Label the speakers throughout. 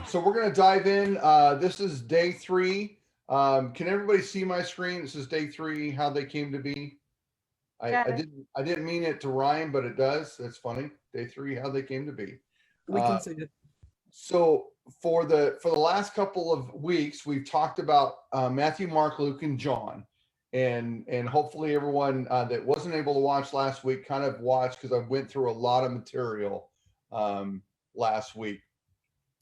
Speaker 1: So we're going to dive in. This is day three. Can everybody see my screen? This is day three. How they came to be. I
Speaker 2: Got it.
Speaker 1: didn't mean it to rhyme, but it does. That's funny. Day three. How they came to be.
Speaker 3: We
Speaker 1: Uh,
Speaker 3: can see it.
Speaker 1: so for the last couple of weeks, we've talked about Matthew, Mark, Luke, and John, and hopefully everyone that wasn't able to watch last week kind of watched because I went through a lot of material last week.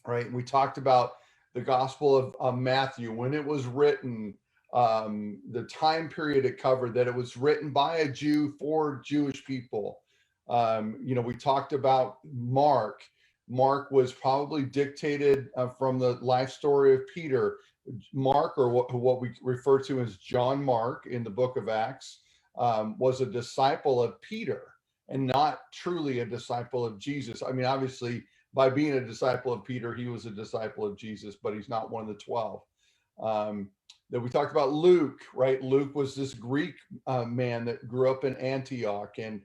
Speaker 1: Right? We talked about the Gospel of Matthew, when it was written, the time period it covered, that it was written by a Jew for Jewish people. We talked about Mark. Mark was probably dictated from the life story of Peter. Mark, or what we refer to as John Mark in the book of Acts, was a disciple of Peter and not truly a disciple of Jesus. I mean, obviously, by being a disciple of Peter, he was a disciple of Jesus, but he's not one of the 12. Then we talked about Luke, right? Luke was this Greek man that grew up in Antioch and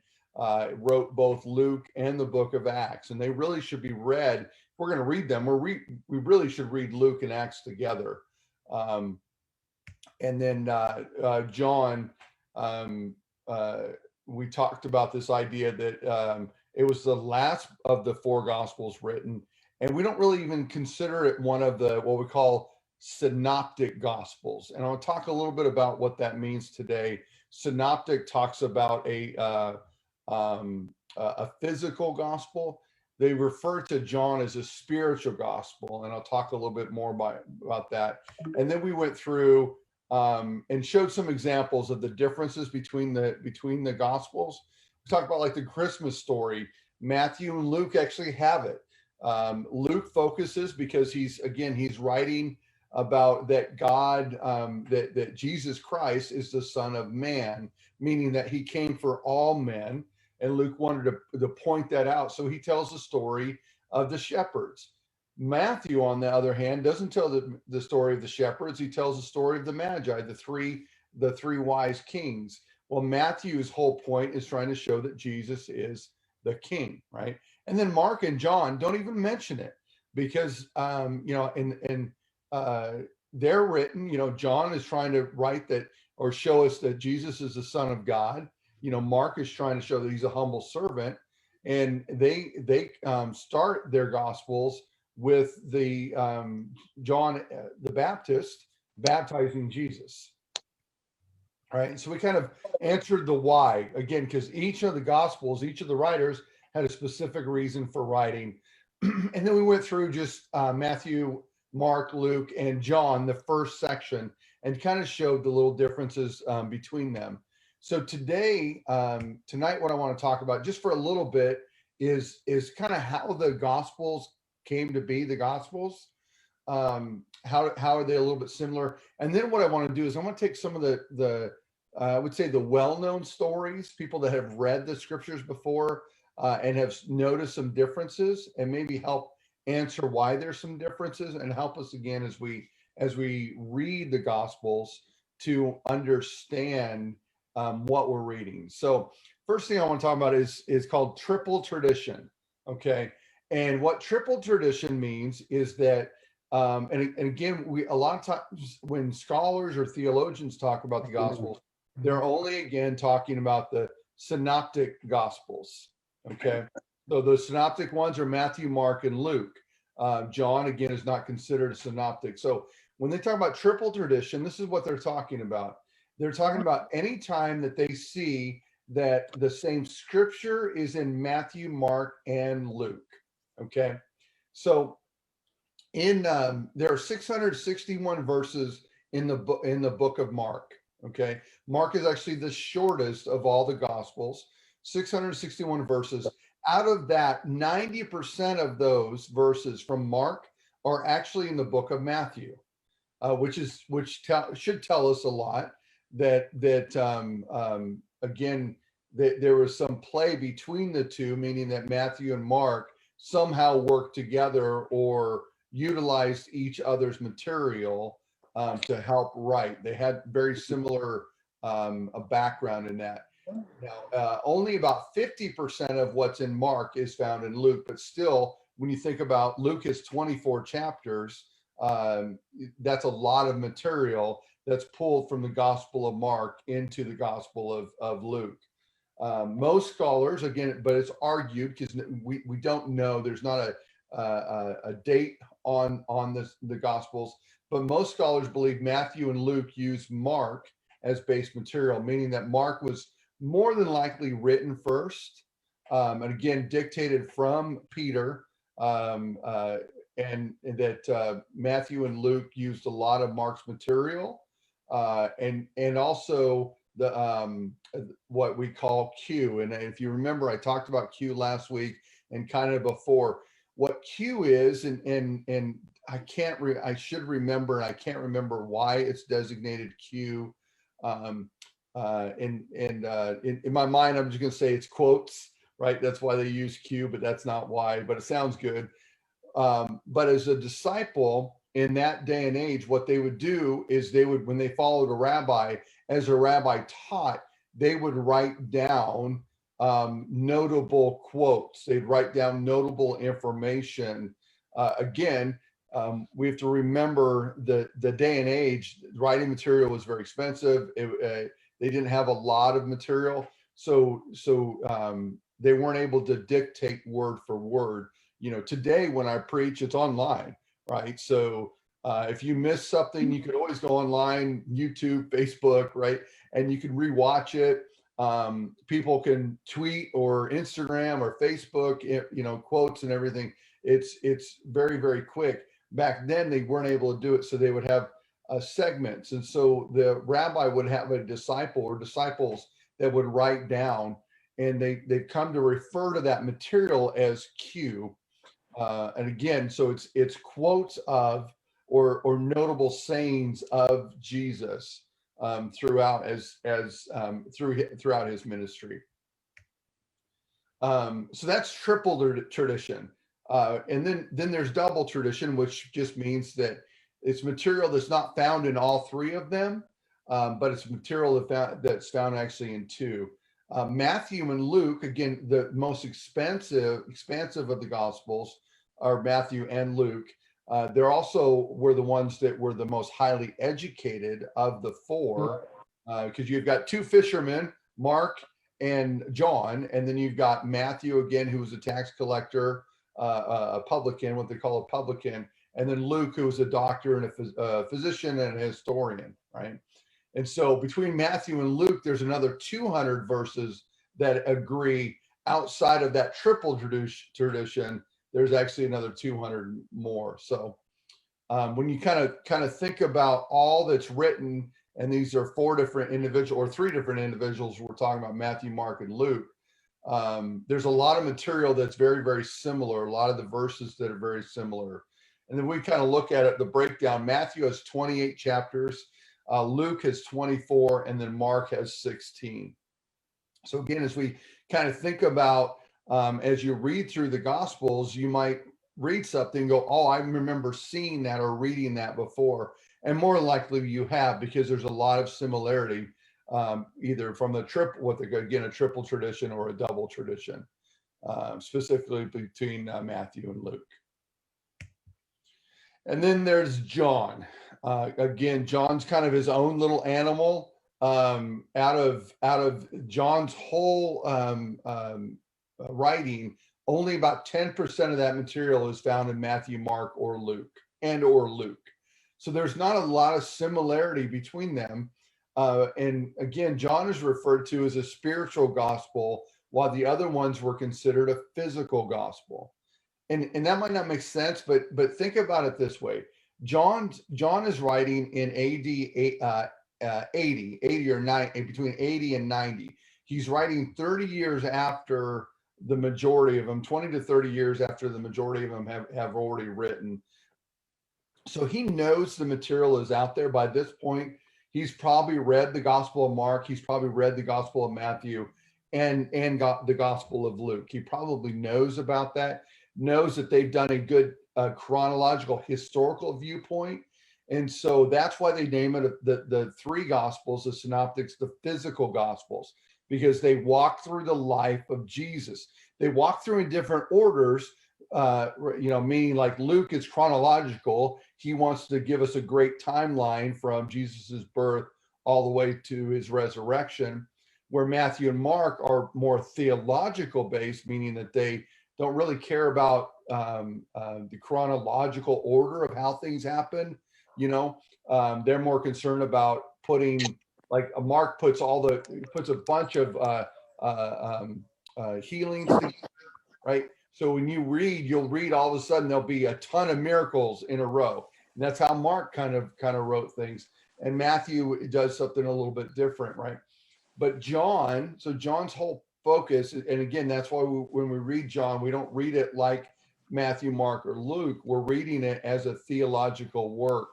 Speaker 1: wrote both Luke and the book of Acts. And they really should be read. If we're going to read them, we really should read Luke and Acts together. And then John, um, we talked about this idea that it was the last of the four gospels written, and we don't really even consider it one of the what we call synoptic gospels. And I'll talk a little bit about what that means today. Synoptic talks about a physical gospel. They refer to John as a spiritual gospel, and I'll talk a little bit more about that. And then we went through and showed some examples of the differences between the gospels. We talked about like the Christmas story. Matthew and Luke actually have it. Luke focuses because he's writing about that God, that Jesus Christ is the Son of Man, meaning that he came for all men. And Luke wanted to point that out. So he tells the story of the shepherds. Matthew, on the other hand, doesn't tell the story of the shepherds. He tells the story of the Magi, the three wise kings. Well, Matthew's whole point is trying to show that Jesus is the king, right? And then Mark and John don't even mention it because, they're written. John is trying to write that or show us that Jesus is the Son of God. Mark is trying to show that he's a humble servant, and they start their gospels with the John the Baptist baptizing Jesus. All right, so we kind of answered the why again, because each of the gospels, each of the writers had a specific reason for writing. And then we went through just Matthew, Mark, Luke, and John, the first section, and kind of showed the little differences between them. So tonight, what I want to talk about just for a little bit is kind of how the gospels came to be the gospels. How are they a little bit similar? And then what I want to do is I want to take some of the I would say the well-known stories, people that have read the scriptures before and have noticed some differences, and maybe help answer why there's some differences, and help us again as we read the gospels to understand what we're reading. So first thing I want to talk about is called triple tradition. Okay. And what triple tradition means is that and again, we a lot of times when scholars or theologians talk about the gospels, they're only again talking about the synoptic gospels. Okay. So the synoptic ones are Matthew, Mark, and Luke. John, again, is not considered a synoptic. So when they talk about triple tradition, this is what they're talking about. They're talking about any time that they see that the same scripture is in Matthew, Mark, and Luke. Okay. So there are 661 verses in the book of Mark. Okay. Mark is actually the shortest of all the gospels, 661 verses. Out of that, 90% of those verses from Mark are actually in the book of Matthew, which should tell us a lot that again, that there was some play between the two, meaning that Matthew and Mark somehow worked together or utilized each other's material to help write. They had very similar a background in that. Now, only about 50% of what's in Mark is found in Luke, but still when you think about Luke is 24 chapters, that's a lot of material that's pulled from the Gospel of Mark into the Gospel of Luke. Most scholars, again, but it's argued because we don't know. There's not a date on the Gospels, but most scholars believe Matthew and Luke use Mark as base material, meaning that Mark was more than likely written first, and again dictated from Peter, and that Matthew and Luke used a lot of Mark's material, and also the what we call Q. And if you remember, I talked about Q last week and kind of before. What Q is, and I should remember, and I can't remember why it's designated Q. In my mind, I'm just going to say it's quotes, right? That's why they use Q, but that's not why. But it sounds good. But as a disciple in that day and age, what they would do is they would, when they followed a rabbi, as a rabbi taught, they would write down notable quotes. They'd write down notable information. Again, we have to remember the day and age. Writing material was very expensive. They didn't have a lot of material, so they weren't able to dictate word for word. Today when I preach, it's online, right? So if you miss something, you could always go online, YouTube, Facebook, right? And you can rewatch it. People can tweet or Instagram or Facebook, quotes and everything. It's very, very quick. Back then they weren't able to do it, so they would have segments, and so the rabbi would have a disciple or disciples that would write down, and they come to refer to that material as Q. And again, so it's quotes of or notable sayings of Jesus throughout throughout his ministry. So that's triple tradition. And then there's double tradition, which just means that it's material that's not found in all three of them, but it's material that's found actually in two. Matthew and Luke, again, the most expansive of the Gospels are Matthew and Luke. They're also were the ones that were the most highly educated of the four, because you've got two fishermen, Mark and John, and then you've got Matthew again, who was a tax collector, a publican, what they call a publican, and then Luke, who was a doctor and a physician and a historian, right? And so between Matthew and Luke, there's another 200 verses that agree. Outside of that triple tradition, there's actually another 200 more. So when you kind of think about all that's written, and these are three different individuals, we're talking about Matthew, Mark, and Luke. There's a lot of material that's very, very similar, a lot of the verses that are very similar. And then we kind of look at it, the breakdown. Matthew has 28 chapters, Luke has 24, and then Mark has 16. So again, as we kind of think about, as you read through the Gospels, you might read something and go, oh, I remember seeing that or reading that before. And more likely you have, because there's a lot of similarity, either from a triple tradition or a double tradition, specifically between Matthew and Luke. And then there's John. Again, John's kind of his own little animal. Out of John's whole writing, only about 10% of that material is found in Matthew, Mark, or Luke. So there's not a lot of similarity between them. And again, John is referred to as a spiritual gospel, while the other ones were considered a physical gospel. And that might not make sense, but think about it this way. John is writing in AD 80 or 90, between 80 and 90. He's writing 30 years after the majority of them, 20 to 30 years after the majority of them have already written. So he knows the material is out there by this point. He's probably read the Gospel of Mark. He's probably read the Gospel of Matthew and got the Gospel of Luke. He probably knows about that, knows that they've done a good chronological historical viewpoint. And so that's why they name it the three Gospels, the Synoptics, the physical Gospels, because they walk through the life of Jesus. They walk through in different orders, meaning like Luke is chronological. He wants to give us a great timeline from Jesus's birth all the way to his resurrection, where Matthew and Mark are more theological based, meaning that they don't really care about the chronological order of how things happen. They're more concerned about putting, like Mark puts a bunch of healings together, right? So when you read, you'll read all of a sudden there'll be a ton of miracles in a row. And that's how Mark kind of wrote things. And Matthew does something a little bit different, right? But John's whole focus, and again, that's why when we read John, we don't read it like Matthew, Mark, or Luke. We're reading it as a theological work.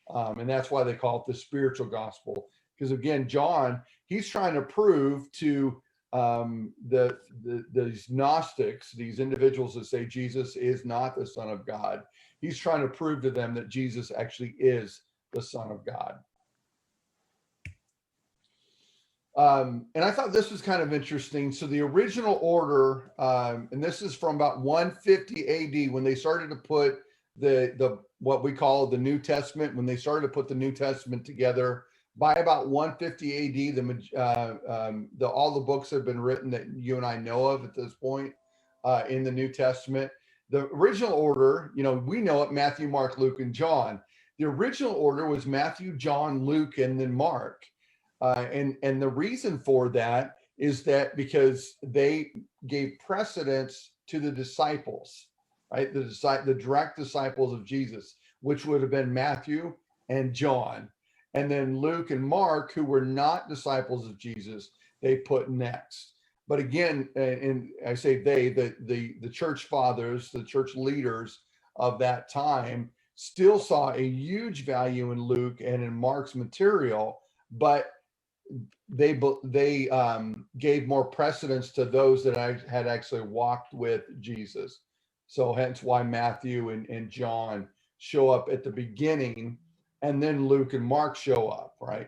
Speaker 1: And that's why they call it the spiritual gospel. Because again, John, he's trying to prove to these Gnostics, these individuals that say Jesus is not the Son of God, he's trying to prove to them that Jesus actually is the Son of God. And I thought this was kind of interesting. So the original order, and this is from about 150 AD, when they started to put the what we call the New Testament, when they started to put the New Testament together. By about 150 AD, all the books have been written that you and I know of at this point in the New Testament. The original order, we know it: Matthew, Mark, Luke, and John. The original order was Matthew, John, Luke, and then Mark. And the reason for that is that because they gave precedence to the disciples, right? The direct disciples of Jesus, which would have been Matthew and John. And then Luke and Mark, who were not disciples of Jesus, they put next. But again, and I say the church fathers, the church leaders of that time still saw a huge value in Luke and in Mark's material, but they gave more precedence to those that had actually walked with Jesus. So hence why Matthew and John show up at the beginning, and then Luke and Mark show up, right?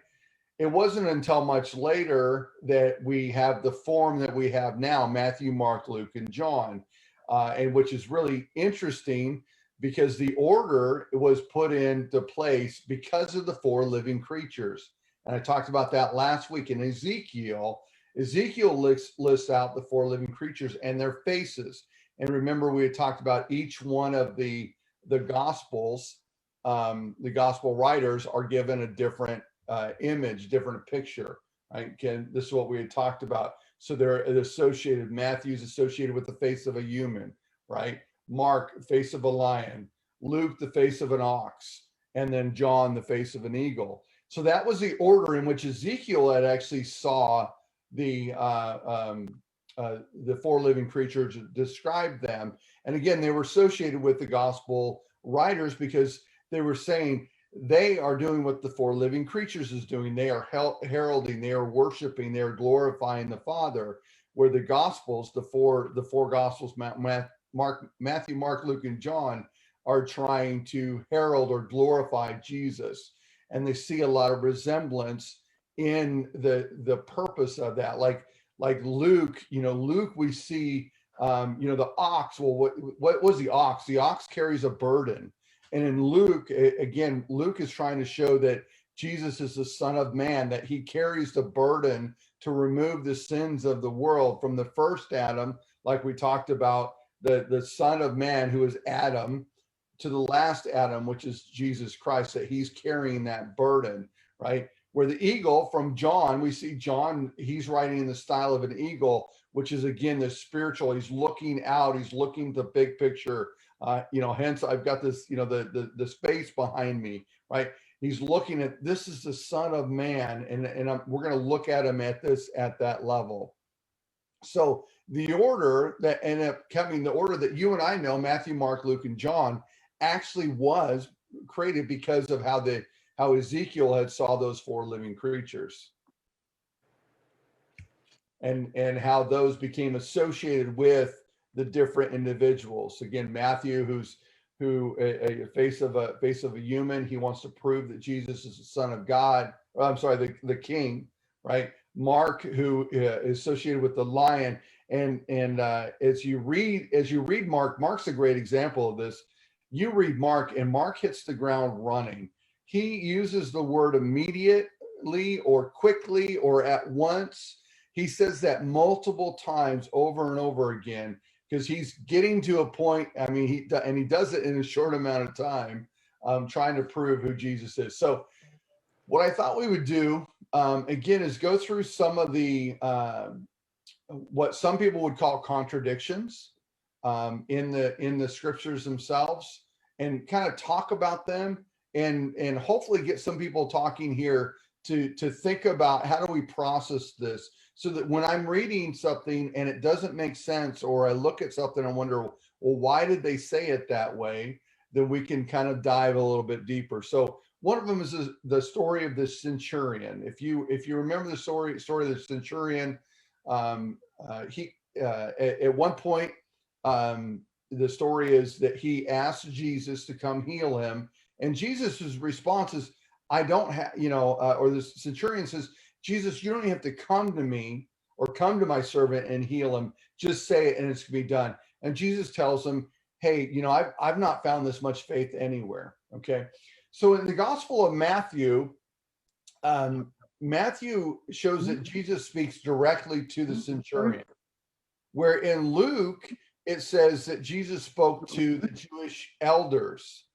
Speaker 1: It wasn't until much later that we have the form that we have now: Matthew, Mark, Luke, and John, and which is really interesting because the order was put into place because of the four living creatures. And I talked about that last week in Ezekiel. Ezekiel lists out the four living creatures and their faces. And remember, we had talked about each one of the Gospels. The Gospel writers are given a different image, different picture. Right? Again, this is what we had talked about. So they're associated. Matthew's associated with the face of a human, right? Mark, face of a lion. Luke, the face of an ox. And then John, the face of an eagle. So that was the order in which Ezekiel had actually saw the four living creatures, described them. And again, they were associated with the gospel writers because they were saying they are doing what the four living creatures is doing. They are heralding, they are worshiping, they are glorifying the Father. Where the gospels, the four gospels, Matthew, Mark, Luke, and John, are trying to herald or glorify Jesus. And they see a lot of resemblance in the purpose of that. Like Luke, Luke, we see, the ox. Well, what was the ox? The ox carries a burden. And in Luke, again, Luke is trying to show that Jesus is the Son of Man, that he carries the burden to remove the sins of the world from the first Adam, like we talked about, the Son of Man, who is Adam, to the last Adam, which is Jesus Christ, that he's carrying that burden, right? Where the eagle, from John, we see John, he's writing in the style of an eagle, which is again the spiritual. He's looking out, he's looking the big picture. Hence I've got this, the space behind me, right? He's looking at, this is the Son of Man, and we're going to look at him at that level. So the order that ended up coming, the order that you and I know, Matthew, Mark, Luke, and John, actually was created because of how Ezekiel had saw those four living creatures, and how those became associated with the different individuals. Again, Matthew, who a face of a human, he wants to prove that Jesus is the Son of God. I'm sorry, the King, right? Mark, who is associated with the lion. And as you read Mark, Mark's a great example of this. You read Mark, and Mark hits the ground running. He uses the word immediately or quickly or at once. He says that multiple times over and over again because he's getting to a point. I mean, he does it in a short amount of time, trying to prove who Jesus is. So what I thought we would do, again, is go through some of the what some people would call contradictions in the scriptures themselves, and kind of talk about them, and hopefully get some people talking here to think about how do we process this, so that when I'm reading something and it doesn't make sense, or I look at something and wonder, well, why did they say it that way? Then we can kind of dive a little bit deeper. So one of them is the story of the centurion. If you remember the story of the centurion, he at one point, the story is that he asked Jesus to come heal him, and Jesus's response is, "I don't have," or the centurion says, "Jesus, you don't even have to come to me or come to my servant and heal him. Just say it, and it's gonna be done." And Jesus tells him, "Hey, I've not found this much faith anywhere." Okay, so in the Gospel of Matthew, Matthew shows that Jesus speaks directly to the centurion, where in Luke it says that Jesus spoke to the Jewish elders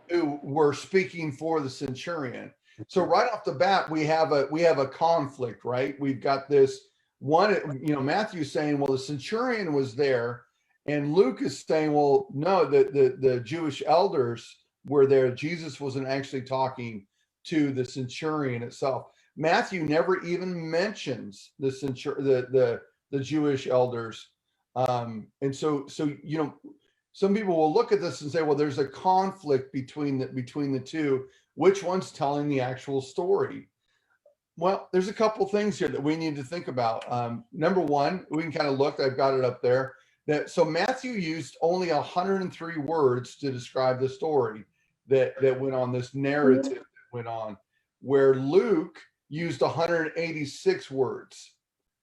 Speaker 1: who were speaking for the centurion. So right off the bat, we have a conflict, right? We've got this one, Matthew's saying, well, the centurion was there, and Luke is saying, well, no, the Jewish elders were there. Jesus wasn't actually talking to the centurion itself. Matthew never even mentions the Jewish elders, and so some people will look at this and say, well, there's a conflict between the two. Which one's telling the actual story? Well, there's a couple things here that we need to think about. Number one, we can kind of look. I've got it up there. So Matthew used only 103 words to describe the story that went on, this narrative that went on, where Luke used 186 words.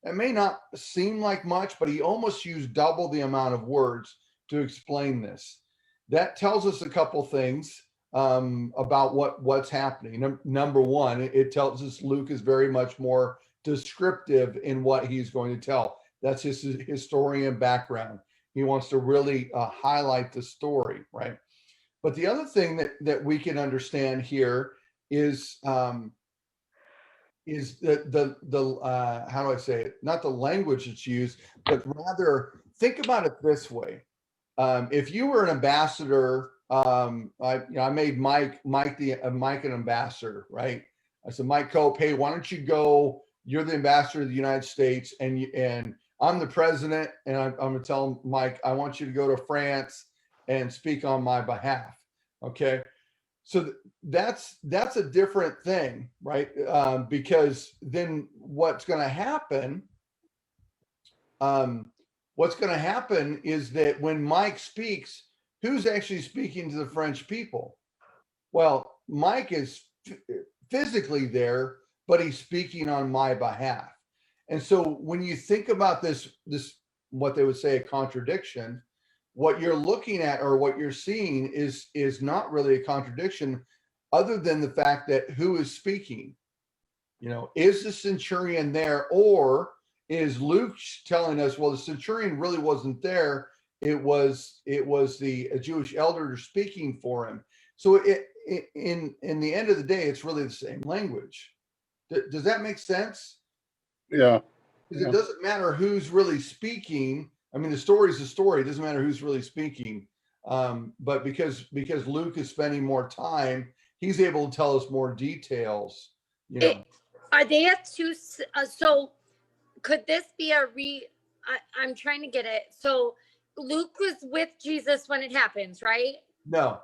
Speaker 1: It may not seem like much, but he almost used double the amount of words to explain this. That tells us a couple things about what's happening. Number one, it tells us Luke is very much more descriptive in what he's going to tell. That's his historian background. He wants to really highlight the story, right? But the other thing that we can understand here is the how do I say it? Not the language that's used, but rather think about it this way. If you were an ambassador, I made Mike an ambassador, right? I said, Mike Cope, hey, why don't you go? You're the ambassador of the United States, and I'm the president, and I'm going to tell Mike, I want you to go to France and speak on my behalf. Okay, so that's a different thing, right? Because then what's going to happen? What's going to happen is that when Mike speaks, who's actually speaking to the French people? Well, Mike is physically there, but he's speaking on my behalf. And so when you think about this, what they would say a contradiction, what you're looking at or what you're seeing is not really a contradiction, other than the fact that who is speaking? Is the centurion there, or is Luke telling us, well, the centurion really wasn't there. It was the Jewish elder speaking for him. So in the end of the day, it's really the same language. Does that make sense?
Speaker 2: Yeah.
Speaker 1: Because it doesn't matter who's really speaking. I mean, the story is the story. It doesn't matter who's really speaking. But because Luke is spending more time, he's able to tell us more details.
Speaker 3: Are they at two? So could this be I'm trying to get it. So Luke was with Jesus when it happens, right?
Speaker 1: No.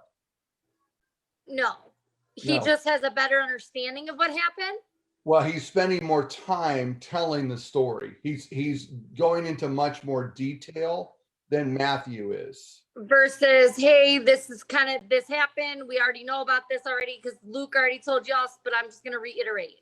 Speaker 3: He just has a better understanding of what happened.
Speaker 1: Well, he's spending more time telling the story. He's going into much more detail than Matthew is.
Speaker 3: Versus, hey, this happened. We already know about this already because Luke already told you us, but I'm just going to reiterate.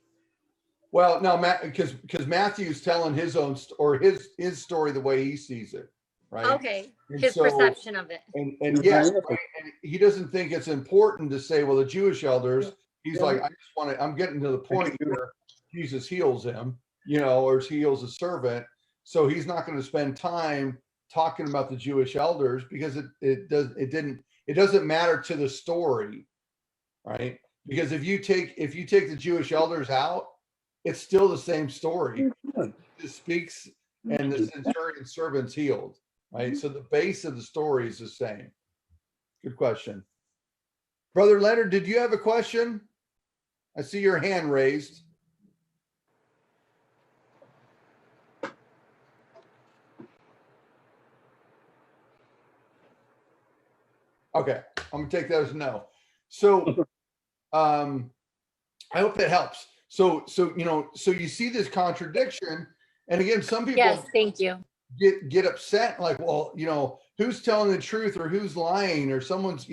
Speaker 1: Well, no, because Matthew's telling his own or his story the way he sees it, right?
Speaker 3: Okay,
Speaker 1: And
Speaker 3: his
Speaker 1: so,
Speaker 3: perception of it.
Speaker 1: and yes, right? And he doesn't think it's important to say, well, the Jewish elders. He's like, I just want to. I'm getting to the point here. Jesus heals him, or heals a servant. So he's not going to spend time talking about the Jewish elders because it doesn't matter to the story, right? Because if you take the Jewish elders out, it's still the same story. It speaks, and the centurion servant's healed, right? So the base of the story is the same. Good question. Brother Leonard, did you have a question? I see your hand raised. Okay, I'm gonna take that as a no. So I hope that helps. So you see this contradiction, and again, some people
Speaker 3: Yes, thank you.
Speaker 1: get upset, like, well, who's telling the truth or who's lying, or someone's,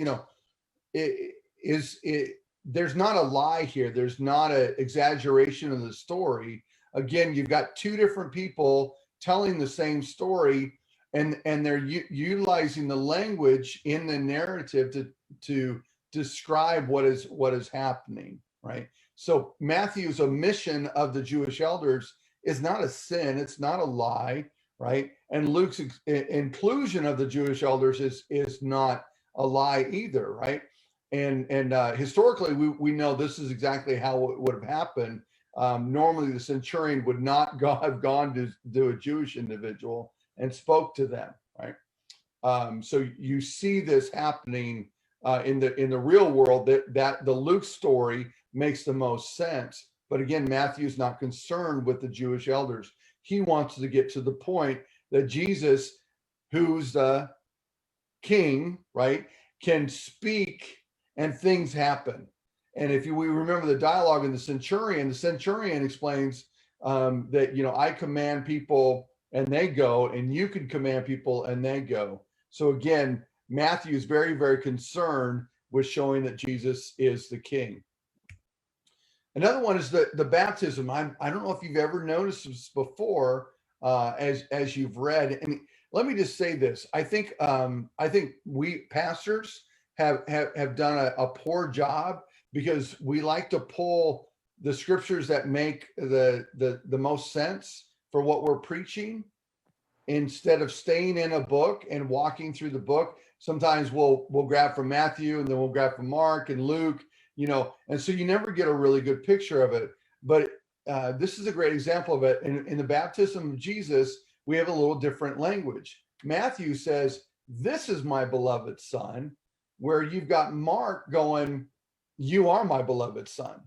Speaker 1: there's not a lie here. There's not an exaggeration of the story. Again, you've got two different people telling the same story, and they're utilizing the language in the narrative to describe what is happening, right? So Matthew's omission of the Jewish elders is not a sin. It's not a lie, right? And Luke's inclusion of the Jewish elders is not a lie either, right? And historically, we know this is exactly how it would have happened. Normally, the centurion would not have gone to a Jewish individual and spoke to them, right? So you see this happening in the real world. That the Luke story makes the most sense. But again, Matthew's not concerned with the Jewish elders. He wants to get to the point that Jesus, who's the king, right, can speak and things happen. And if we remember the dialogue in the centurion explains that, I command people and they go, and you can command people and they go. So again, Matthew is very, very concerned with showing that Jesus is the king. Another one is the baptism. I don't know if you've ever noticed this before, as you've read. And let me just say this: I think we pastors have done a poor job, because we like to pull the scriptures that make the most sense for what we're preaching, instead of staying in a book and walking through the book. Sometimes we'll grab from Matthew, and then we'll grab from Mark and Luke, and so you never get a really good picture of it. But this is a great example of it. In the baptism of Jesus, we have a little different language. Matthew says, "This is my beloved son," where you've got Mark going, "You are my beloved son,"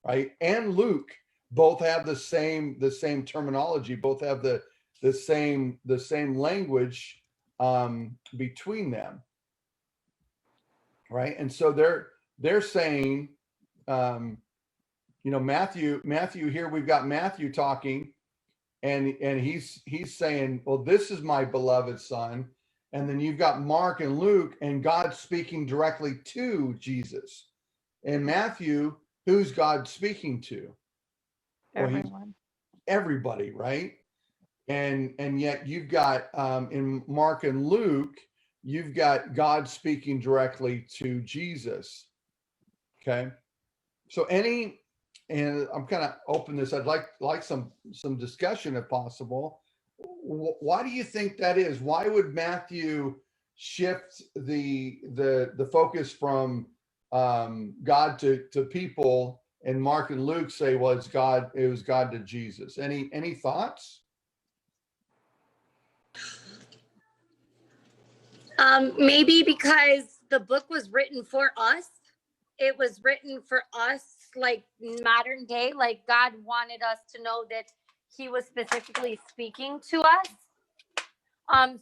Speaker 1: right? And Luke both have the same terminology, both have the same language between them, right? And so they're saying, Matthew here, we've got Matthew talking, and he's saying, well, this is my beloved son. And then you've got Mark and Luke, and God speaking directly to Jesus. And Matthew, who's God speaking to?
Speaker 3: Everyone.
Speaker 1: Everybody, right? And yet you've got in Mark and Luke, you've got God speaking directly to Jesus. Okay. So and I'm kind of open this. I'd like some discussion if possible. Why do you think that is? Why would Matthew shift the focus from God to people, and Mark and Luke say, well, it was God to Jesus? Any thoughts?
Speaker 3: Maybe because the book was written for us. It was written for us, like modern day. Like God wanted us to know that he was specifically speaking to us.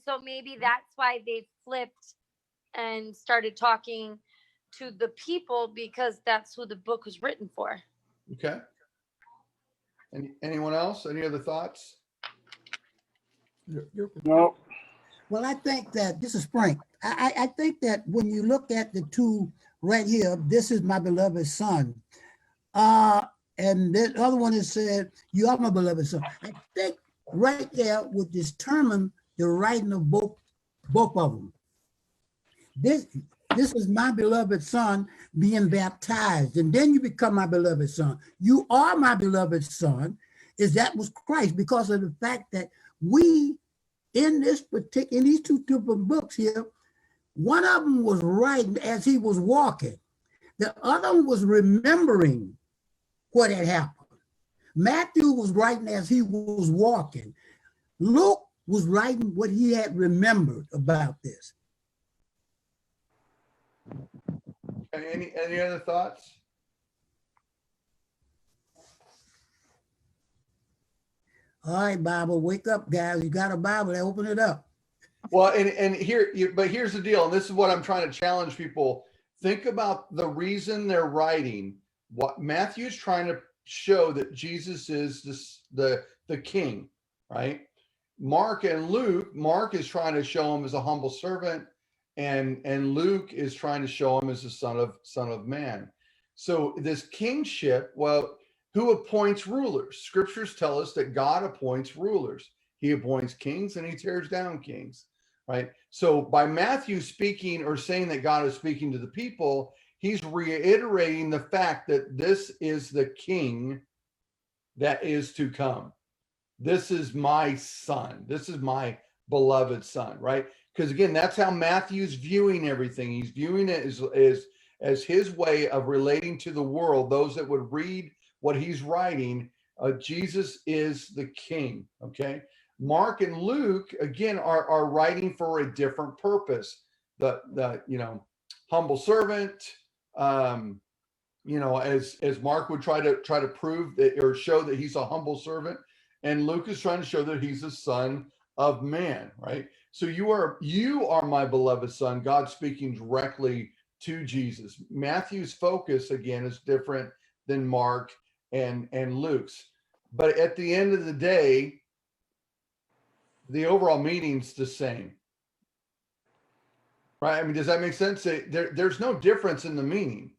Speaker 3: So maybe that's why they flipped and started talking to the people, because that's who the book was written for.
Speaker 1: Okay. Anyone else? Any other thoughts?
Speaker 2: No.
Speaker 4: Well, I think that this is Frank. I think that when you look at the two right here, this is my beloved son. and the other one is said, "You are my beloved son." I think right there would determine the writing of both of them. This this is my beloved son being baptized, and then you become my beloved son. You are my beloved son. Is that was Christ, because of the fact that we in these two different books here, one of them was writing as he was walking. The other one was remembering what had happened. Matthew was writing as he was walking. Luke was writing what he had remembered about this.
Speaker 1: Any other thoughts?
Speaker 4: All right, Bible, wake up, guys. You got a Bible, open it up.
Speaker 1: Well, and but here's the deal, and this is what I'm trying to challenge people. Think about the reason they're writing. What Matthew's trying to show that Jesus is the king, right? Mark and Luke, Mark is trying to show him as a humble servant, and Luke is trying to show him as the son of man. So this kingship, well, who appoints rulers? Scriptures tell us that God appoints rulers. He appoints kings and he tears down kings, right? So by Matthew speaking or saying that God is speaking to the people, he's reiterating the fact that this is the king that is to come. This is my son. This is my beloved son, right? Because again, that's how Matthew's viewing everything. He's viewing it as his way of relating to the world, those that would read what he's writing. Jesus is the king, okay? Mark and Luke, again, are writing for a different purpose. The humble servant, as Mark would try to prove that or show that he's a humble servant, and Luke is trying to show that he's the son of man, right? So you are my beloved son, God speaking directly to Jesus. Matthew's focus, again, is different than Mark and Luke's. But at the end of the day, the overall meaning's the same. Right? I mean, does that make sense? There's no difference in the meaning.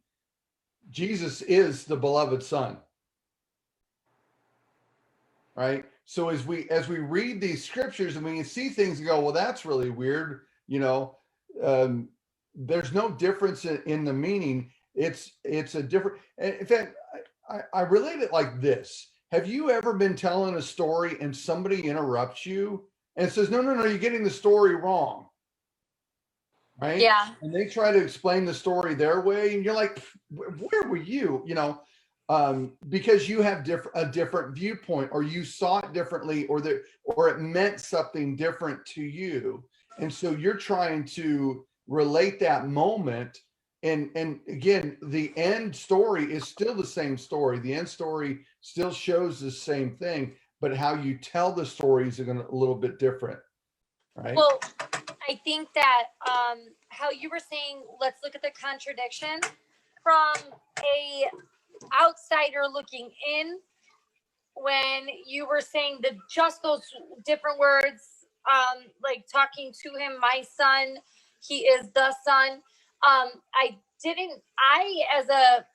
Speaker 1: Jesus is the beloved son. Right? So as we read these scriptures and we see things and go, well, that's really weird, there's no difference in the meaning. It's a different. In fact, I relate it like this. Have you ever been telling a story and somebody interrupts you and says, no, you're getting the story wrong? Right?
Speaker 3: Yeah.
Speaker 1: And they try to explain the story their way, and you're like, where were you? Because you have a different viewpoint, or you saw it differently, or it meant something different to you. And so you're trying to relate that moment. And again, the end story is still the same story. The end story still shows the same thing, but how you tell the stories are a little bit different, right?
Speaker 3: Well, I think that how you were saying, let's look at the contradiction from a outsider looking in, when you were saying that just those different words, like talking to him, my son, he is the son. I as a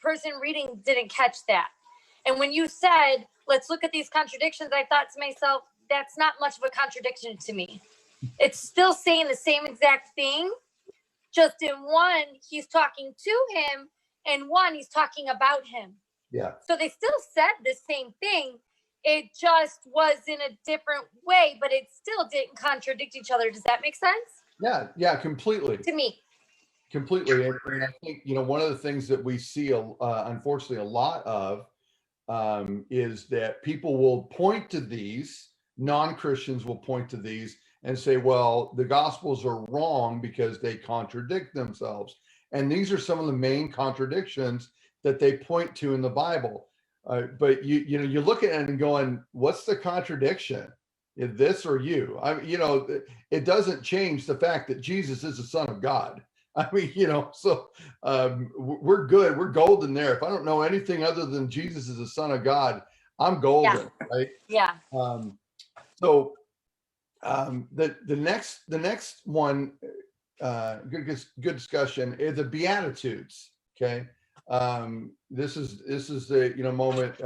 Speaker 3: person reading, didn't catch that. And when you said, let's look at these contradictions, I thought to myself, that's not much of a contradiction to me. It's still saying the same exact thing, just in one, he's talking to him, and one, he's talking about him.
Speaker 1: Yeah.
Speaker 3: So they still said the same thing. It just was in a different way, but it still didn't contradict each other. Does that make sense?
Speaker 1: Yeah, completely.
Speaker 3: To me.
Speaker 1: Completely. And I think, one of the things that we see, unfortunately, a lot of is that people will point to these, non-Christians will point to these and say, well, the Gospels are wrong because they contradict themselves. And these are some of the main contradictions that they point to in the Bible. But you look at it and going, what's the contradiction? Is this or you? It doesn't change the fact that Jesus is the Son of God. I mean, so we're good. We're golden there. If I don't know anything other than Jesus is the Son of God, I'm golden, right?
Speaker 3: Yeah.
Speaker 1: So the next one, good discussion, is the Beatitudes. Okay. This is the moment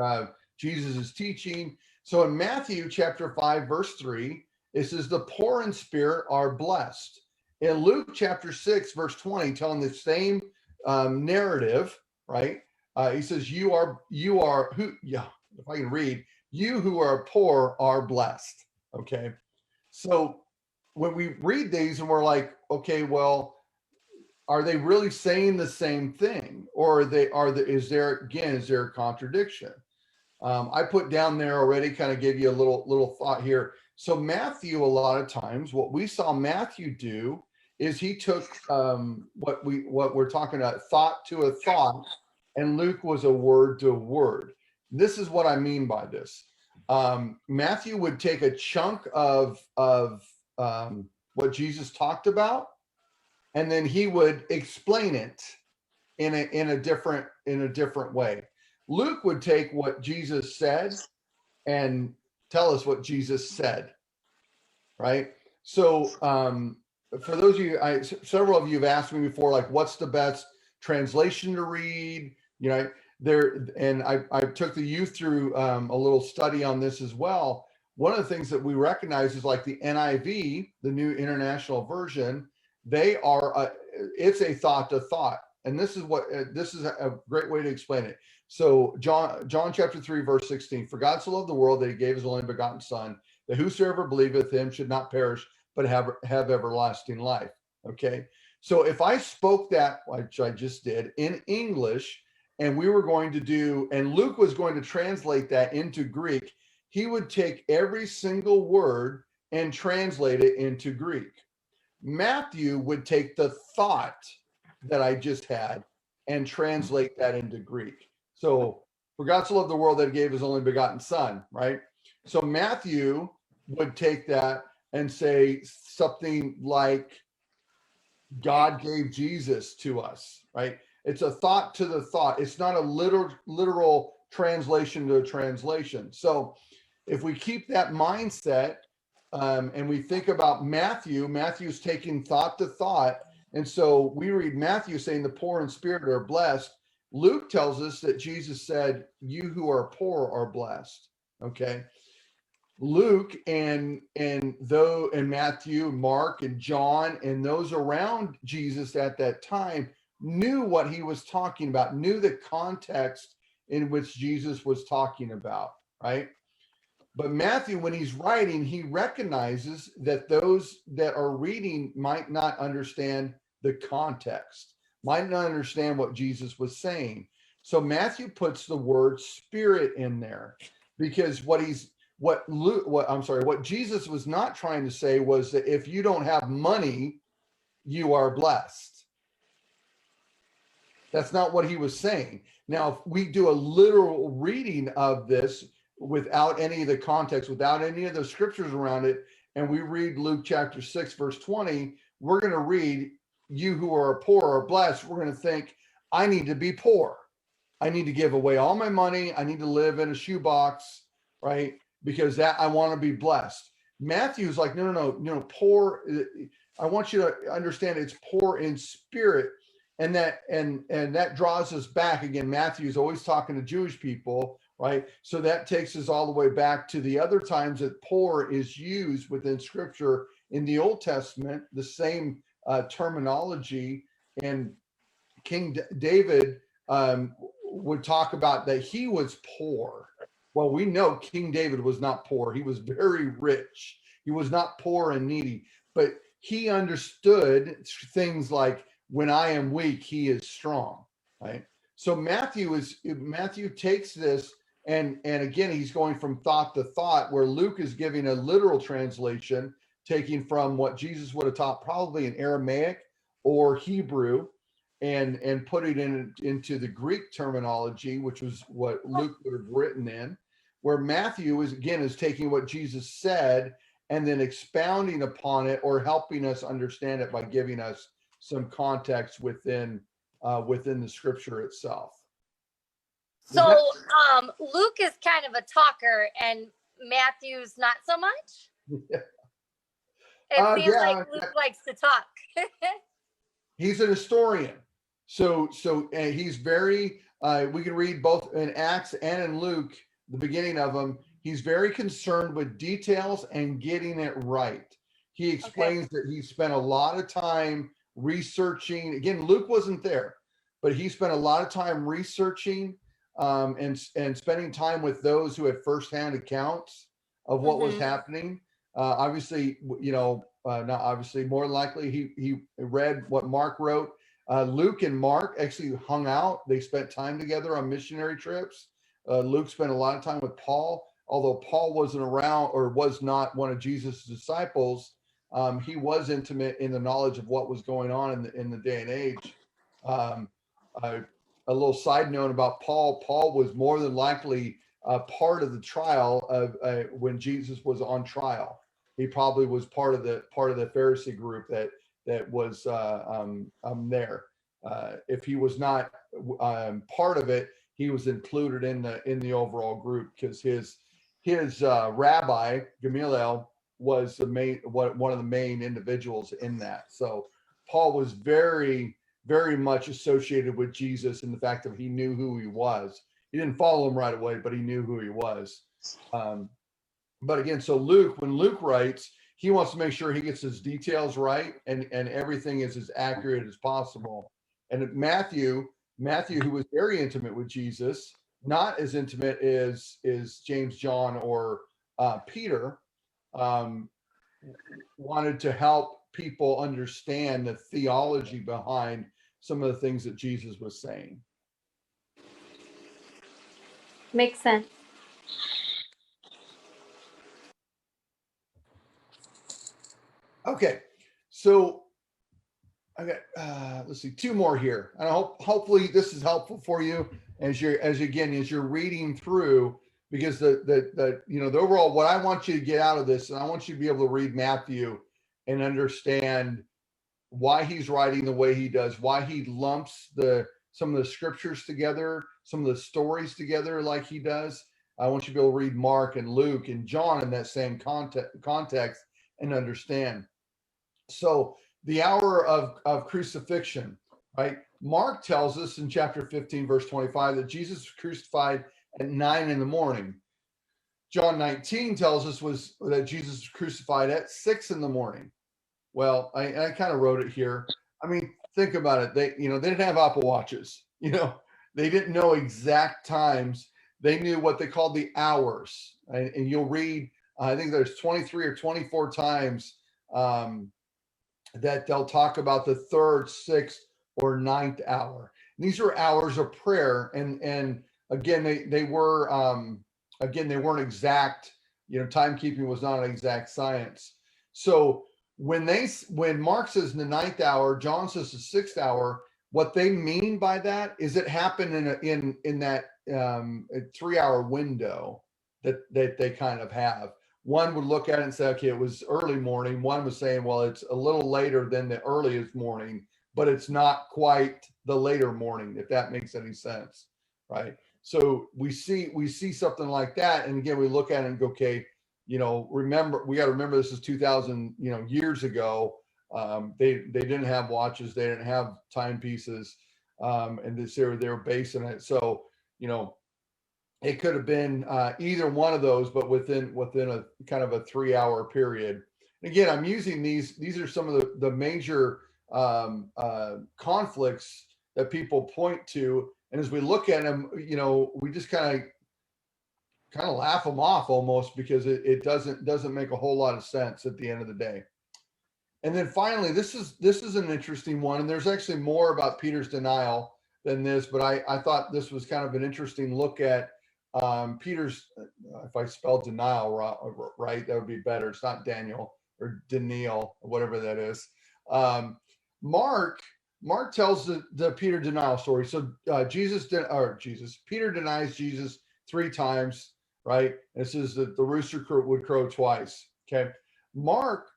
Speaker 1: Jesus is teaching. So in Matthew chapter 5 verse 3, it says the poor in spirit are blessed. In Luke chapter 6 verse 20, telling the same narrative, right? He says, you are who, yeah, if I can read, you who are poor are blessed. Okay. So when we read these and we're like, okay, well, are they really saying the same thing, or is there a contradiction? I put down there already, kind of give you a little thought here. So Matthew, a lot of times, what we saw Matthew do is he took what we're talking about, thought to a thought, and Luke was a word to word. This is what I mean by this. Matthew would take a chunk of what Jesus talked about, and then he would explain it in a different way. Luke would take what Jesus said and tell us what Jesus said, right? So for those of you, several of you have asked me before, like, what's the best translation to read? And I took the youth through a little study on this as well. One of the things that we recognize is like the NIV, the New International Version, it's a thought to thought. And this is a great way to explain it. So John chapter 3, verse 16, for God so loved the world that he gave his only begotten son, that whosoever believeth him should not perish, but have everlasting life. Okay. So if I spoke that, which I just did, in English, and we were going to do, and Luke was going to translate that into Greek, he would take every single word and translate it into Greek. Matthew would take the thought that I just had and translate that into Greek. So for God so loved the world that he gave his only begotten son, right? So Matthew would take that and say something like, God gave Jesus to us, right? It's a thought to the thought. It's not a literal translation to a translation. So if we keep that mindset and we think about Matthew's taking thought to thought. And so we read Matthew saying the poor in spirit are blessed. Luke tells us that Jesus said, you who are poor are blessed. Okay. Luke and Matthew, Mark and John and those around Jesus at that time knew what he was talking about, knew the context in which Jesus was talking about, right? But Matthew, when he's writing, he recognizes that those that are reading might not understand the context, might not understand what Jesus was saying. So Matthew puts the word spirit in there, because what Jesus was not trying to say was that if you don't have money, you are blessed. That's not what he was saying. Now, if we do a literal reading of this without any of the context, without any of the scriptures around it, and we read Luke chapter 6, verse 20, we're going to read, you who are poor are blessed. We're going to think, I need to be poor. I need to give away all my money. I need to live in a shoebox, right? Because that I want to be blessed. Matthew's like, no, poor. I want you to understand it's poor in spirit. And that draws us back again. Matthew's always talking to Jewish people, right? So that takes us all the way back to the other times that poor is used within scripture in the Old Testament, the same terminology. And King David would talk about that he was poor. Well, we know King David was not poor. He was very rich. He was not poor and needy, but he understood things like, when I am weak, he is strong, right? So Matthew takes this and again, he's going from thought to thought, where Luke is giving a literal translation, taking from what Jesus would have taught probably in Aramaic or Hebrew, and putting it into the Greek terminology, which was what Luke would have written in, where Matthew is taking what Jesus said and then expounding upon it, or helping us understand it by giving us some context within the scripture itself.
Speaker 3: So Luke is kind of a talker and Matthew's not so much.
Speaker 1: Yeah.
Speaker 3: It seems like Luke likes to talk.
Speaker 1: He's an historian. He's very, we can read both in Acts and in Luke, the beginning of them. He's very concerned with details and getting it right. He explains that he spent a lot of time researching. Again, Luke wasn't there, but he spent a lot of time researching and spending time with those who had firsthand accounts of what was happening. Obviously, not obviously, more likely he read what Mark wrote. Luke and Mark actually hung out. They spent time together on missionary trips. Luke spent a lot of time with Paul, although Paul wasn't around or was not one of Jesus' disciples. He was intimate in the knowledge of what was going on in the day and age. A little side note about Paul: Paul was more than likely part of the trial of when Jesus was on trial. He probably was part of the Pharisee group that was there. If he was not part of it, he was included in the overall group because his rabbi Gamaliel was one of the main individuals in that. So Paul was very, very much associated with Jesus in the fact that he knew who he was. He didn't follow him right away, but he knew who he was. But again, so when Luke writes, he wants to make sure he gets his details right and everything is as accurate as possible. And Matthew, who was very intimate with Jesus, not as intimate as James, John, or Peter, wanted to help people understand the theology behind some of the things that Jesus was saying.
Speaker 3: Makes sense.
Speaker 1: Okay, so I got let's see, two more here, and hopefully this is helpful for you as you're reading through, because the overall, what I want you to get out of this, and I want you to be able to read Matthew and understand why he's writing the way he does, why he lumps some of the scriptures together, some of the stories together like he does. I want you to be able to read Mark and Luke and John in that same context and understand. So the hour of crucifixion, right? Mark tells us in chapter 15, verse 25, that Jesus was crucified at 9 a.m. John 19 tells us that Jesus was crucified at 6 a.m. Well, I kind of wrote it here. I mean, think about it. They didn't have Apple Watches. They didn't know exact times. They knew what they called the hours. And you'll read, I think there's 23 or 24 times that they'll talk about the 3rd, 6th, or 9th hour. And these are hours of prayer. And again, they weren't exact. Timekeeping was not an exact science. So when Mark says the 9th hour, John says the 6th hour, what they mean by that is it happened in that 3-hour window that they kind of have. One would look at it and say, okay, it was early morning. One was saying, well, it's a little later than the earliest morning, but it's not quite the later morning, if that makes any sense, right? So we see something like that, and again, we look at it and go, okay, we got to remember this is 2,000 years ago. They didn't have watches, they didn't have timepieces, and they were basing it. So it could have been either one of those, but within a kind of a 3-hour period. And again, I'm using these are some of the major conflicts that people point to, and as we look at them, we just kind of laugh them off almost, because it doesn't make a whole lot of sense at the end of the day. And then finally, this is an interesting one, and there's actually more about Peter's denial than this, but I thought this was kind of an interesting look at Peter's, if I spelled denial right, that would be better. It's not Daniel or Daniel or whatever that is. Mark tells the Peter denial story. So Peter denies Jesus 3 times, right? And it says that the rooster would crow twice. Okay. Mark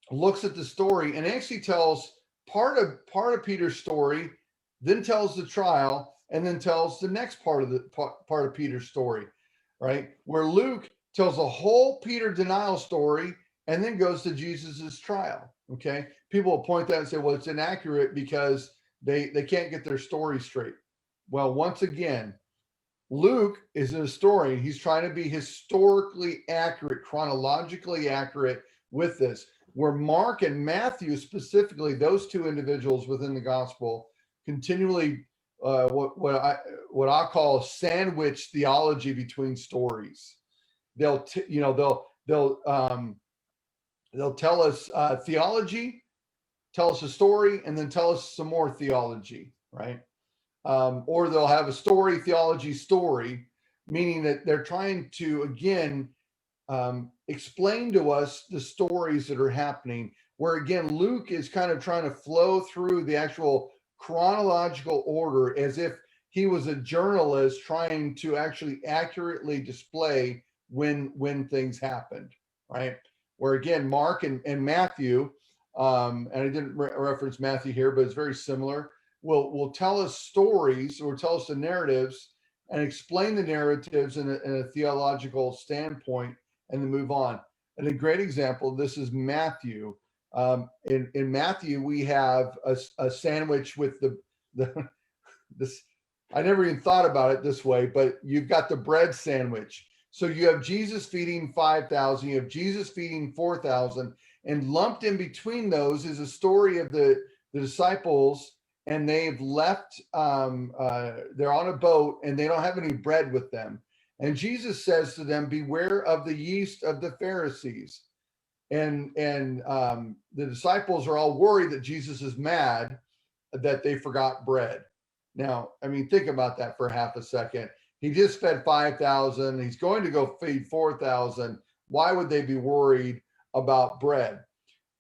Speaker 1: looks at the story and actually tells part of Peter's story, then tells the trial, and then tells the next part of Peter's story, right? Where Luke tells a whole Peter denial story and then goes to Jesus's trial. Okay, people will point that and say, well, it's inaccurate because They can't get their story straight. Well, once again, Luke is a historian. He's trying to be historically accurate, chronologically accurate with this. Where Mark and Matthew, specifically those two individuals within the gospel, continually what I call sandwich theology between stories. They'll tell us theology, tell us a story, and then tell us some more theology, right? Or they'll have a story, theology, story, meaning that they're trying to, again, explain to us the stories that are happening, where again, Luke is kind of trying to flow through the actual chronological order as if he was a journalist trying to actually accurately display when things happened, right? Where again, Mark and Matthew, and I didn't reference Matthew here, but it's very similar, will tell us stories or tell us the narratives and explain the narratives in a theological standpoint and then move on. And a great example of this is Matthew. In Matthew, we have a sandwich with this. I never even thought about it this way, but you've got the bread sandwich. So you have Jesus feeding 5,000, you have Jesus feeding 4,000, and lumped in between those is a story of the disciples, and they've left, they're on a boat and they don't have any bread with them. And Jesus says to them, beware of the yeast of the Pharisees. And the disciples are all worried that Jesus is mad that they forgot bread. Now, I mean, think about that for half a second. He just fed 5,000. He's going to go feed 4,000. Why would they be worried about bread?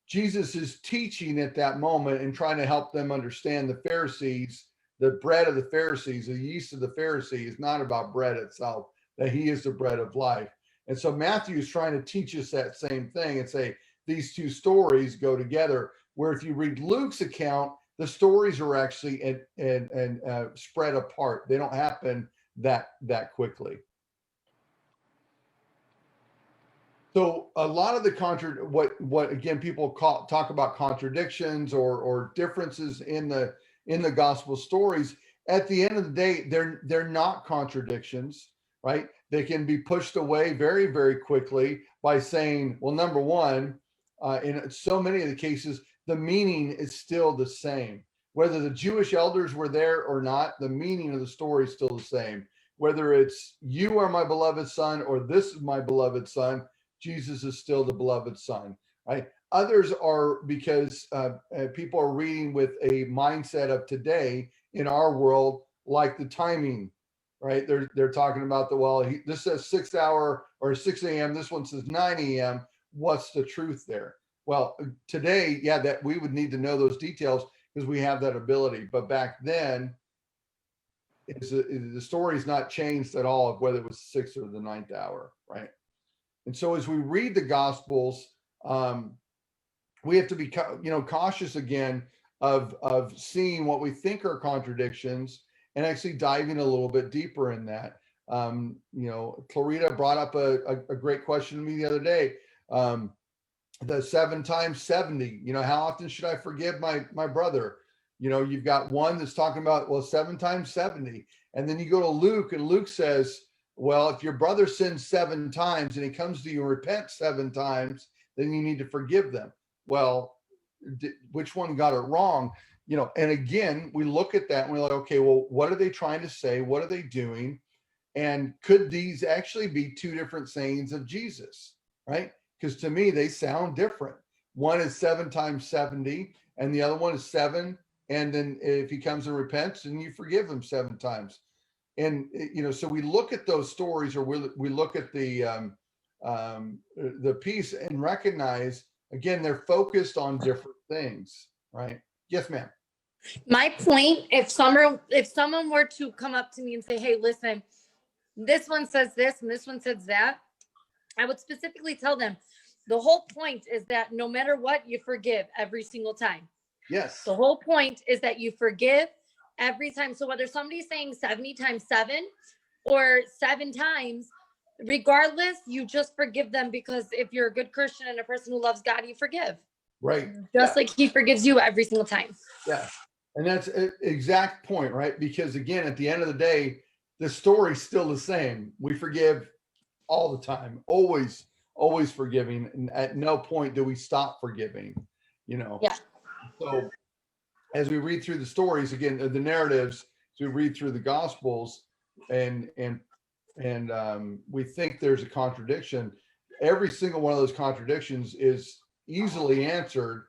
Speaker 1: Jesus is teaching at that moment and trying to help them understand the Pharisees, the bread of the Pharisees, the yeast of the Pharisees is not about bread itself, that he is the bread of life. And so Matthew is trying to teach us that same thing and say these two stories go together, where if you read Luke's account, the stories are actually spread apart. They don't happen that quickly. So a lot of the what again people talk about contradictions or differences in the gospel stories. At the end of the day, they're not contradictions, right? They can be pushed away very, very quickly by saying, well, number one, in so many of the cases, the meaning is still the same. Whether the Jewish elders were there or not, the meaning of the story is still the same. Whether it's you are my beloved son or this is my beloved son, Jesus is still the beloved son, right? Others are because people are reading with a mindset of today in our world, like the timing, right? They're talking about this says 6 hour or 6 a.m. This one says 9 a.m. What's the truth there? Well, today, yeah, that we would need to know those details because we have that ability. But back then, the story's not changed at all of whether it was 6th or the 9th hour, right? And so as we read the Gospels, we have to be, cautious again of seeing what we think are contradictions and actually diving a little bit deeper in that. Clarita brought up a great question to me the other day. The 7 times 70, how often should I forgive my brother? You've got one that's talking about, 7 times 70. And then you go to Luke, and Luke says, well, if your brother sins 7 times and he comes to you and repents 7 times, then you need to forgive them. Well, which one got it wrong? And again, we look at that and we're like, okay, well, what are they trying to say? What are they doing? And could these actually be 2 different sayings of Jesus, right? Because to me, they sound different. One is 7 times 70, and the other one is 7. And then if he comes and repents, then you forgive him 7 times. And, so we look at those stories, or we look at the piece and recognize, again, they're focused on different things, right? Yes, ma'am.
Speaker 3: My point, if someone were to come up to me and say, hey, listen, this one says this and this one says that, I would specifically tell them the whole point is that no matter what, you forgive every single time.
Speaker 1: Yes.
Speaker 3: The whole point is that you forgive every time. So whether somebody's saying 70 times 7 or 7 times, regardless, you just forgive them, because if you're a good Christian and a person who loves God, you forgive.
Speaker 1: Right.
Speaker 3: Just like he forgives you every single time.
Speaker 1: Yeah. And that's an exact point, right? Because again, at the end of the day, the story's still the same. We forgive all the time, always, always forgiving. And at no point do we stop forgiving, you know?
Speaker 3: Yeah.
Speaker 1: So as we read through the stories, again, the narratives, as we read through the gospels and we think there's a contradiction, every single one of those contradictions is easily answered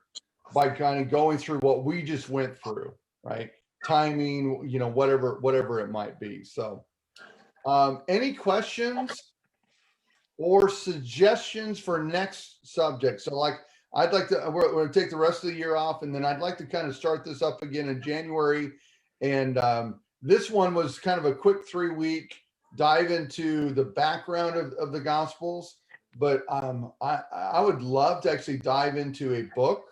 Speaker 1: by kind of going through what we just went through, right? Timing, you know, whatever it might be. So any questions or suggestions for next subject? So like, I'd like to, we're going to take the rest of the year off, and then I'd like to kind of start this up again in January. And this one was kind of a quick 3-week dive into the background of the Gospels. But I would love to actually dive into a book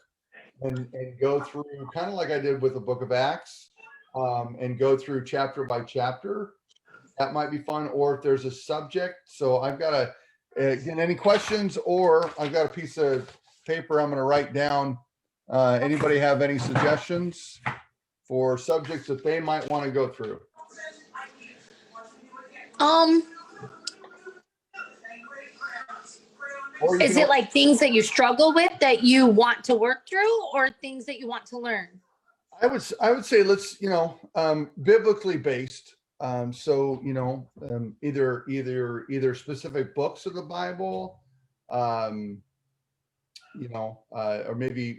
Speaker 1: and go through kind of like I did with the book of Acts, and go through chapter by chapter. That might be fun. Or if there's a subject. So I've got again, any questions, or I've got a piece of paper I'm going to write down. Anybody have any suggestions for subjects that they might want to go through?
Speaker 3: Is it like things that you struggle with that you want to work through, or things that you want to learn?
Speaker 1: I would say let's, biblically based. So, either specific books of the Bible, or maybe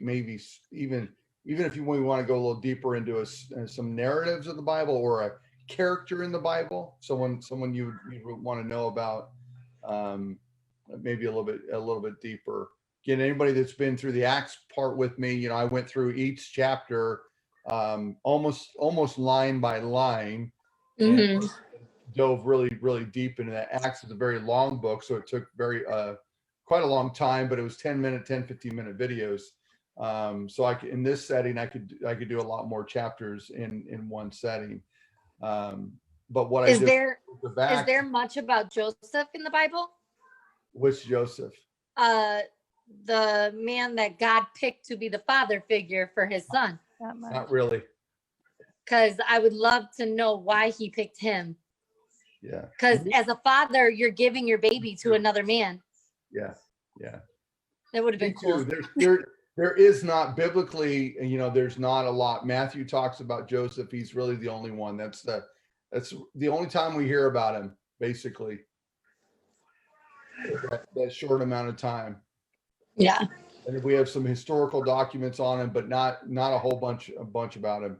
Speaker 1: even if you want to go a little deeper into some narratives of the Bible, or a character in the Bible, someone you would want to know about, maybe a little bit deeper. Again, anybody that's been through the Acts part with me, I went through each chapter almost line by line.
Speaker 3: Mm-hmm.
Speaker 1: Dove really, really deep into that. Acts is a very long book, so it took quite a long time, but it was 10, 15-minute videos. So in this setting, I could do a lot more chapters in one setting. But what
Speaker 3: is there much about Joseph in the Bible?
Speaker 1: Which Joseph?
Speaker 3: The man that God picked to be the father figure for his son.
Speaker 1: Not really.
Speaker 3: Because I would love to know why he picked him.
Speaker 1: Yeah.
Speaker 3: Because as a father, you're giving your baby to another man.
Speaker 1: Yeah.
Speaker 3: That would have been cool.
Speaker 1: There is not biblically, there's not a lot. Matthew talks about Joseph. He's really the only one. That's the only time we hear about him, basically. That short amount of time.
Speaker 3: Yeah.
Speaker 1: And we have some historical documents on him, but not a whole bunch about him.